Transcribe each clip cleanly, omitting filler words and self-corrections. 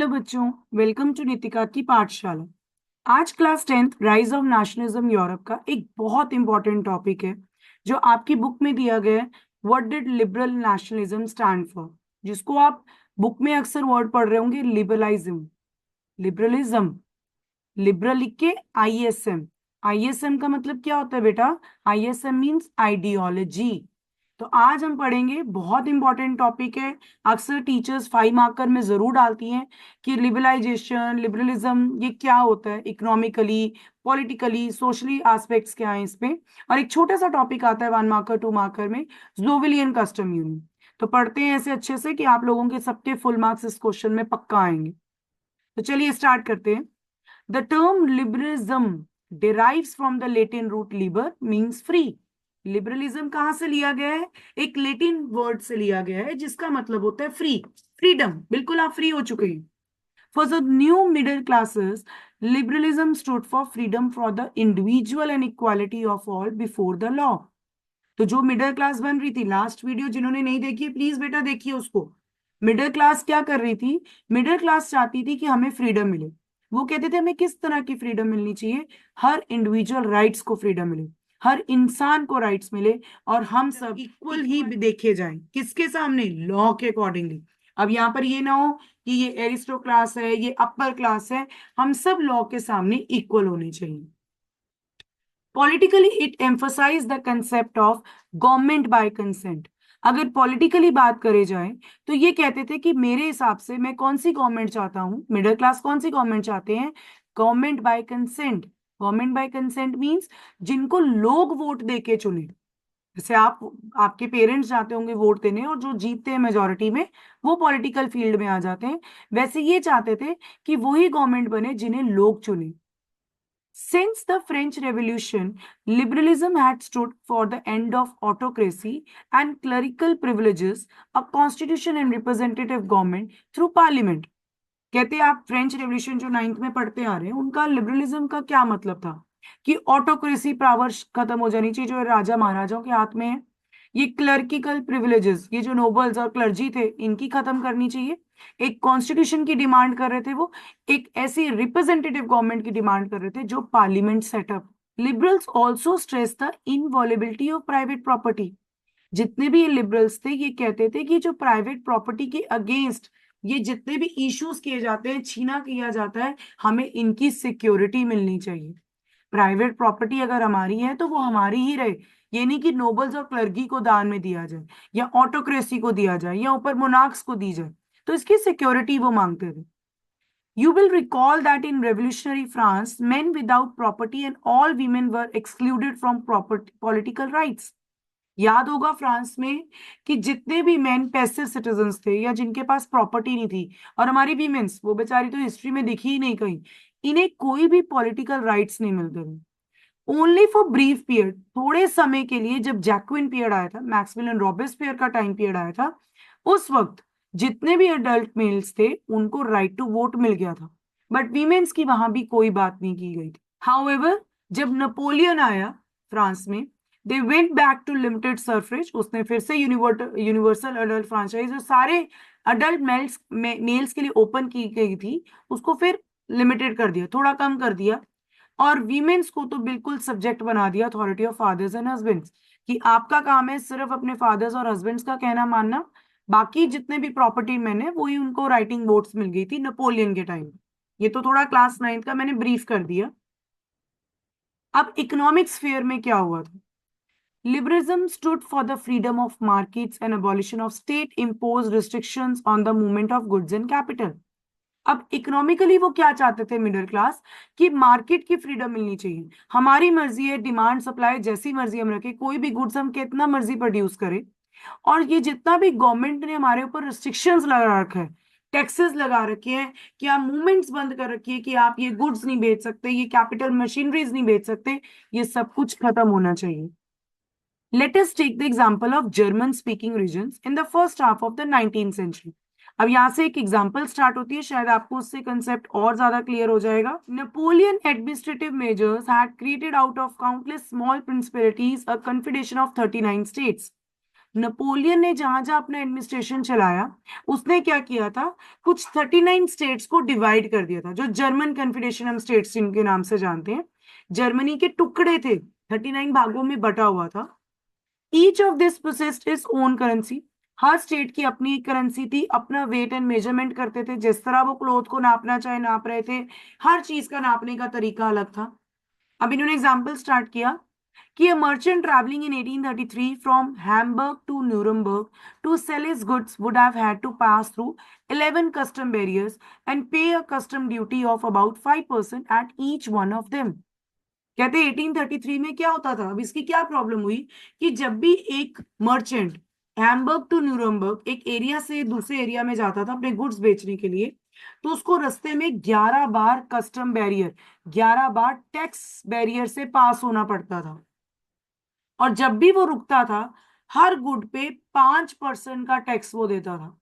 Hello बच्चों, welcome to Nitika की पाठशाला। आज class 10th rise of nationalism Europe का एक बहुत इंपॉर्टेंट टॉपिक है जो आपकी बुक में दिया गया है। What did liberal nationalism stand for, जिसको आप बुक में अक्सर वर्ड पढ़ रहे होंगे, लिबरलिज्म। लिबरलिज्म, लिबरल लिख के आईएसएम। आईएसएम का मतलब क्या होता है बेटा? ISM means ideology. तो आज हम पढ़ेंगे, बहुत इंपॉर्टेंट टॉपिक है। अक्सर टीचर्स 5 मार्कर में जरूर डालती हैं कि लिबरलाइजेशन, लिबरलिज्म ये क्या होता है, इकोनॉमिकली, पॉलिटिकली, सोशली एस्पेक्ट्स क्या है इस पे। और एक छोटा सा टॉपिक आता है 1 मार्कर 2 मार्कर में, जोविलियन कस्टम यूनियन। तो पढ़ते हैं ऐसे अच्छे से कि आप लोगों के सबके फुल मार्क्स इस क्वेश्चन में पक्का आएंगे। तो चलिए स्टार्ट करते हैं। The term liberalism derives from the Latin root liber means free. Liberalism कहां से लिया गया है? एक लेटिन वर्ड से लिया गया है जिसका मतलब होता है फ्री, फ्रीडम। बिल्कुल आप फ्री हो चुके हैं। For the new middle classes, liberalism stood for freedom for the individual and equality of all before the law. तो जो मिडिल क्लास बन रही थी, लास्ट वीडियो जिन्होंने नहीं देखी है प्लीज बेटा देखिए उसको। मिडिल क्लास क्या कर रही थी? मिडिल क्लास चाहती थी कि हमें फ्रीडम मिले। वो कहते थे हमें किस तरह की फ्रीडम मिलनी चाहिए? हर इंडिविजुअल राइट्स को फ्रीडम मिले, हर इंसान को राइट्स मिले, और हम सब इक्वल ही देखे जाएं। किसके सामने? लॉ के अकॉर्डिंगली। अब यहाँ पर ये ना हो कि ये एरिस्टो क्लास है, ये अपर क्लास है, हम सब लॉ के सामने इक्वल होने चाहिए। Politically it emphasise the concept of government by consent. अगर पॉलिटिकली बात करे जाए तो ये कहते थे कि मेरे हिसाब से मैं कौन सी गवर्नमेंट चाहता हूं, मिडिल क्लास कौन सी गवर्नमेंट चाहते हैं? Government by consent. Government by consent means जिनको लोग वोट देके चुने। जैसे आप, आपके पेरेंट्स जाते होंगे वोट देने और जो जीतते हैं मेजोरिटी में वो पॉलिटिकल फील्ड में आ जाते हैं। वैसे ये चाहते थे कि वही गवर्नमेंट बने जिन्हें लोग चुने। Since the French Revolution, liberalism had stood for the end of autocracy and clerical privileges, a constitution and representative government through parliament. कहते हैं आप फ्रेंच रेवोल्यूशन जो 9th में पढ़ते आ रहे हैं, उनका लिबरलिज्म का क्या मतलब था? कि ऑटोक्रेसी पावर खत्म हो जानी चाहिए जो राजा महाराजाओं के हाथ में है। ये क्लर्किकल प्रिविलेजेस, ये जो नोबल्स और क्लर्जी थे, इनकी खत्म करनी चाहिए। एक कॉन्स्टिट्यूशन की डिमांड कर रहे थे वो, एक ऐसी रिप्रेजेंटेटिव गवर्नमेंट की डिमांड कर रहे थे जो parliament setup. Liberals also stress the inviolability of private property. जितने भी ये लिबरल्स थे ये कहते थे कि जो प्राइवेट प्रॉपर्टी के अगेंस्ट ये जितने भी इश्यूज किए जाते हैं, छीना किया जाता है, हमें इनकी सिक्योरिटी मिलनी चाहिए। प्राइवेट प्रॉपर्टी अगर हमारी है तो वो हमारी ही रहे। ये नहीं कि नोबल्स और क्लर्की को दान में दिया जाए, या ऑटोक्रेसी को दिया जाए, या ऊपर मोनार्क्स को दी जाए। तो इसकी सिक्योरिटी वो मांगते थे। You will recall that in revolutionary France, men without property and all women were excluded from property, political rights. याद होगा फ्रांस में कि जितने भी मेन पैसिव सिटीजन्स थे या जिनके पास प्रॉपर्टी नहीं थी, और हमारी वीमेन्स, वो बेचारी तो हिस्ट्री में दिखी ही नहीं कहीं, इन्हें कोई भी पॉलिटिकल राइट्स नहीं मिलते थे। ओनली फॉर ब्रीफ पीरियड, थोड़े समय के लिए, जब जैक्विन पीरियड आया था, मैक्सवेल रॉबेस्पियर का टाइम पीरियड आया था, उस वक्त जितने भी अडल्ट मेल्स थे उनको राइट टू वोट मिल गया था, बट वीमेन्स की वहां भी कोई बात नहीं की गई थी। हाउएवर, जब नेपोलियन आया फ्रांस में, they went back to limited suffrage. उसने फिर से यूनिवर्सल अडल्ट फ्रेंचाइज जो सारे अडल्ट मेल्स के लिए ओपन की गई थी, उसको फिर लिमिटेड कर दिया, थोड़ा कम कर दिया। और वीमेन्स को तो बिल्कुल सब्जेक्ट बना दिया authority of fathers and husbands, कि आपका काम है सिर्फ अपने फादर्स और हस्बैंड्स का कहना मानना। बाकी जितने भी प्रॉपर्टी मैन है वही उनको राइटिंग वोट्स मिल गई थी नेपोलियन के टाइम। ये तो थोड़ा क्लास 9th का मैंने ब्रीफ कर दिया। अब इकोनॉमिक्स फेयर में क्या हुआ था? Liberalism stood for the freedom of markets and abolition of state impose restrictions on the movement of goods and capital. अब इकोनॉमिकली वो क्या चाहते थे मिडिल क्लास? कि मार्केट की फ्रीडम मिलनी चाहिए, हमारी मर्जी है, डिमांड सप्लाई जैसी मर्जी हम रखें, कोई भी गुड्स हम कितना मर्जी प्रोड्यूस करें। और ये जितना भी गवर्नमेंट ने हमारे ऊपर रिस्ट्रिक्शंस लगा रखा है, टैक्सेस लगा रखे हैं, कि आप मूवमेंट्स बंद कर रखी है, कि आप ये गुड्स नहीं बेच सकते, ये कैपिटल मशीनरीज नहीं बेच सकते, ये सब कुछ खत्म होना चाहिए। Let us take the example of German speaking regions in the first half of the 19th century. अब यहां से एक एग्जाम्पल स्टार्ट होती है, शायद आपको उससे कंसेप्ट और ज्यादा क्लियर हो जाएगा। Napoleon administrative measures had created out of countless small principalities a confederation of 39 states. Napoleon ने जहां जहां अपना एडमिनिस्ट्रेशन चलाया, उसने क्या किया था, कुछ 39 स्टेट्स को डिवाइड कर दिया था, जो जर्मन कन्फेडरेशन हम स्टेट्स जिनके नाम से जानते हैं, जर्मनी के टुकड़े थे, 39 भागों में बटा हुआ था। Each of this possessed is own currency, her state की अपनी करेंसी थी, अपना वेट एंड मेजरमेंट करते थे, जिस तरह वो क्लोथ को नापना चाहे नाप रहे थे, हर चीज का नापने का तरीका अलग था। अब इन्होंने एग्जाम्पल स्टार्ट किया कि a merchant traveling in 1833 from Hamburg to Nuremberg to sell his goods would have had to pass through 11 custom barriers and pay a custom duty of about 5% at each one of them. कहते हैं 1833 में क्या होता था, अब इसकी क्या problem हुई कि जब भी एक मर्चेंट हैम्बर्ग टू न्यूरमबर्ग एक एरिया से दूसरे एरिया में जाता था अपने गुड्स बेचने के लिए, तो उसको रास्ते में 11 बार कस्टम बैरियर, 11 बार टैक्स बैरियर से पास होना पड़ता था। और जब भी वो रुकता था, हर गुड पे 5% का टैक्स वो देता था।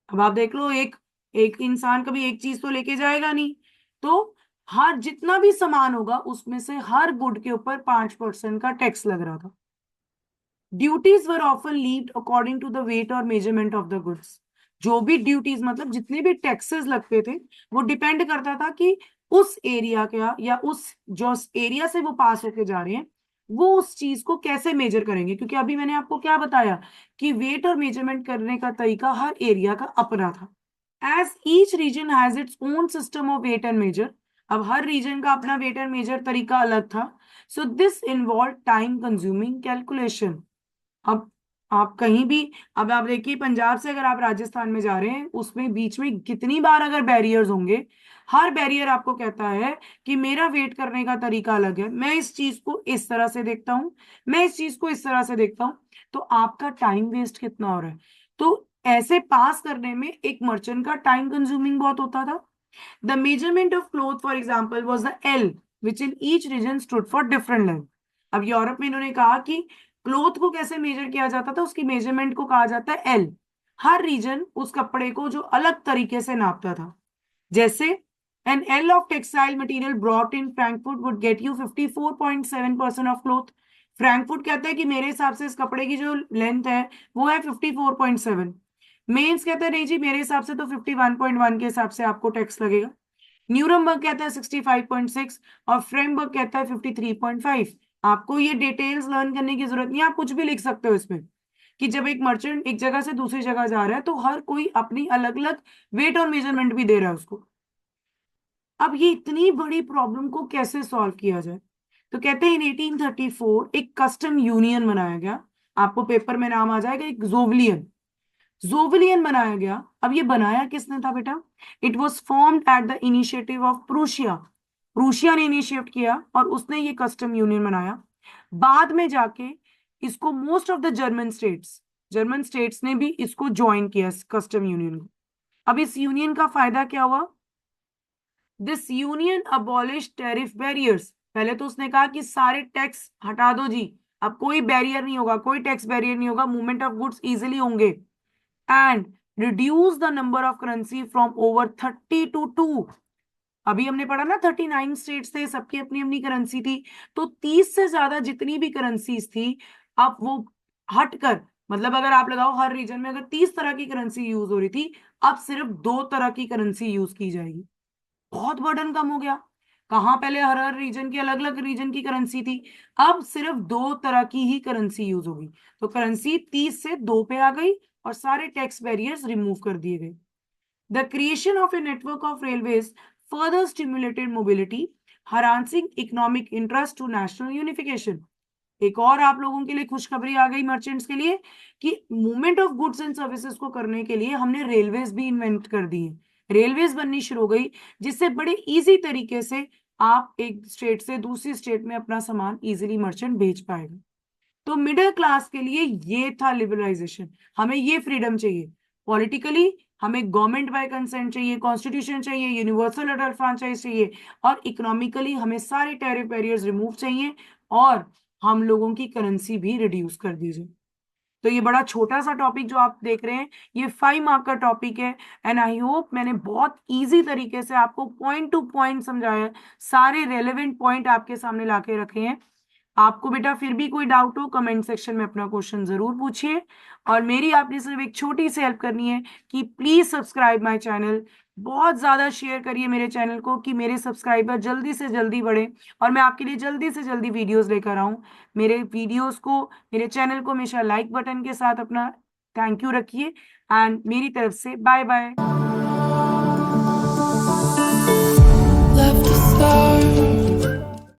अब आप देख लो, एक एक इंसान कभी एक चीज तो लेके जाएगा नहीं, तो हर जितना भी सामान होगा उसमें से हर गुड के ऊपर 5% का टैक्स लग रहा था। Duties were often levied according to the weight और मेजरमेंट ऑफ द गुड्स। जो भी ड्यूटीज मतलब जितने भी टैक्सेस लगते थे, वो डिपेंड करता था कि उस एरिया का या उस जो एरिया से वो पास होके जा रहे हैं, वो उस चीज को कैसे मेजर करेंगे। क्योंकि अभी मैंने आपको क्या बताया कि वेट और मेजरमेंट करने का तरीका हर एरिया का अपना था। As each region has its own system of weight and measure, अब हर रीजन का अपना वेट एंड मेजर तरीका अलग था। So this involve time consuming calculation. अब आप कहीं भी, अब आप देखिए पंजाब से अगर आप राजस्थान में जा रहे हैं, उसमें बीच में कितनी बार अगर बैरियर्स होंगे, हर बैरियर आपको कहता है कि मेरा वेट करने का तरीका अलग है, मैं इस चीज को इस तरह से देखता हूं, मैं इस चीज को इस तरह से देखता हूं। तो आपका टाइम वेस्ट कितना हो रहा है। तो ऐसे पास करने में एक मर्चेंट का टाइम कंज्यूमिंग बहुत होता था। The measurement of cloth for example was the L which in each reason stood for different length. अब यूरोप में इन्होंने कहा कि क्लोथ को कैसे मेजर किया जाता था, उसकी मेजरमेंट को कहा जाता है एल। हर रीजन उस कपड़े को जो अलग तरीके से नापता था। जैसे an ell of textile material brought in Frankfurt would get you 54.7% of cloth. Frankfurt कहता है कि मेरे हिसाब से इस कपड़े की जो लेंथ है वो है 54.7। मेंस कहता है नहीं जी, मेरे हिसाब से तो 51.1 के हिसाब से आपको टैक्स लगेगा। न्यूरमबर्ग कहता है 65.6 और फ्रेमबर्ग कहता है 53.5। आपको ये डिटेल्स लर्न करने की जरूरत नहीं है, आप कुछ भी लिख सकते हो इसमें कि जब एक मर्चेंट एक जगह से दूसरी जगह जा रहा है तो हर कोई अपनी अलग अलग वेट और मेजरमेंट भी दे रहा है उसको। अब ये इतनी बड़ी प्रॉब्लम को कैसे सॉल्व किया जाए, तो कहते हैं इन 1834 एक कस्टम यूनियन बनाया गया। आपको पेपर में नाम आ जाएगा, एक जोवलियन, जोवलियन बनाया गया। अब ये बनाया किसने था बेटा, it was formed at the initiative of Prussia. Prussia ने इनिशिएट किया और उसने ये कस्टम यूनियन बनाया। बाद में जाके इसको most of the German states ने भी इसको ज्वाइन किया कस्टम यूनियन को। अब इस यूनियन का फायदा क्या हुआ, this union abolish tariff barriers. पहले तो उसने कहा कि सारे टैक्स हटा दो जी, अब कोई बैरियर नहीं होगा, कोई टैक्स बैरियर नहीं होगा, मूवमेंट ऑफ गुड्स इजिली होंगे। And reduce the number of currency from over 30 to 2। अभी हमने पढ़ा ना 39 स्टेट्स थे, सबकी अपनी अपनी करेंसी थी, तो 30 से ज्यादा जितनी भी करेंसीज थी, अब वो हटकर, मतलब अगर आप लगाओ हर रीजन में अगर 30 तरह की करेंसी यूज हो रही थी, अब सिर्फ 2 तरह की करेंसी यूज की जाएगी। बहुत बर्डन कम हो गया। कहाँ पहले हर हर रीजन की अलग अलग रीजन की करेंसी थी, अब सिर्फ 2 तरह की ही करेंसी यूज होगी। तो करेंसी 30 से 2 पे आ गई और सारे टैक्स बैरियर्स रिमूव कर दिए गए। The creation of a network of railways further stimulated mobility, harnessing economic interest to national unification. एक और आप लोगों के लिए खुशखबरी आ गई मर्चेंट्स के लिए कि movement of goods and services को करने के लिए हमने रेलवेज भी इन्वेंट कर दी है। रेलवेज बननी शुरू हो गई, जिससे बड़े इजी तरीके से आप एक स्टेट से दूसरी स्टेट में अपना सामान इजीली मर्चेंट भेज पाएगा। तो मिडिल क्लास के लिए ये था लिबरलाइजेशन, हमें ये फ्रीडम चाहिए। पॉलिटिकली हमें गवर्नमेंट बाय कंसेंट चाहिए, कॉन्स्टिट्यूशन चाहिए, यूनिवर्सल अडल्ट फ्रेंचाइज चाहिए, और इकोनॉमिकली हमें सारे टैरिफ बैरियर्स रिमूव चाहिए, और हम लोगों की करेंसी भी रिड्यूस कर दीजिए। तो ये बड़ा छोटा सा टॉपिक जो आप देख रहे हैं, ये 5 मार्क का टॉपिक है। एंड आई होप मैंने बहुत इजी तरीके से आपको पॉइंट टू पॉइंट समझाया है, सारे रेलेवेंट पॉइंट आपके सामने लाके रखे हैं। आपको बेटा फिर भी कोई डाउट हो कमेंट सेक्शन में अपना क्वेश्चन जरूर पूछिए। और मेरी आपने सिर्फ एक छोटी सी हेल्प करनी है कि प्लीज सब्सक्राइब माय चैनल, बहुत ज्यादा शेयर करिए मेरे चैनल को कि मेरे सब्सक्राइबर जल्दी से जल्दी बढ़े और मैं आपके लिए जल्दी से जल्दी वीडियोस लेकर आऊं। मेरे वीडियोस को, मेरे चैनल को हमेशा लाइक बटन के साथ अपना थैंक यू रखिए। एंड मेरी तरफ से बाय बाय।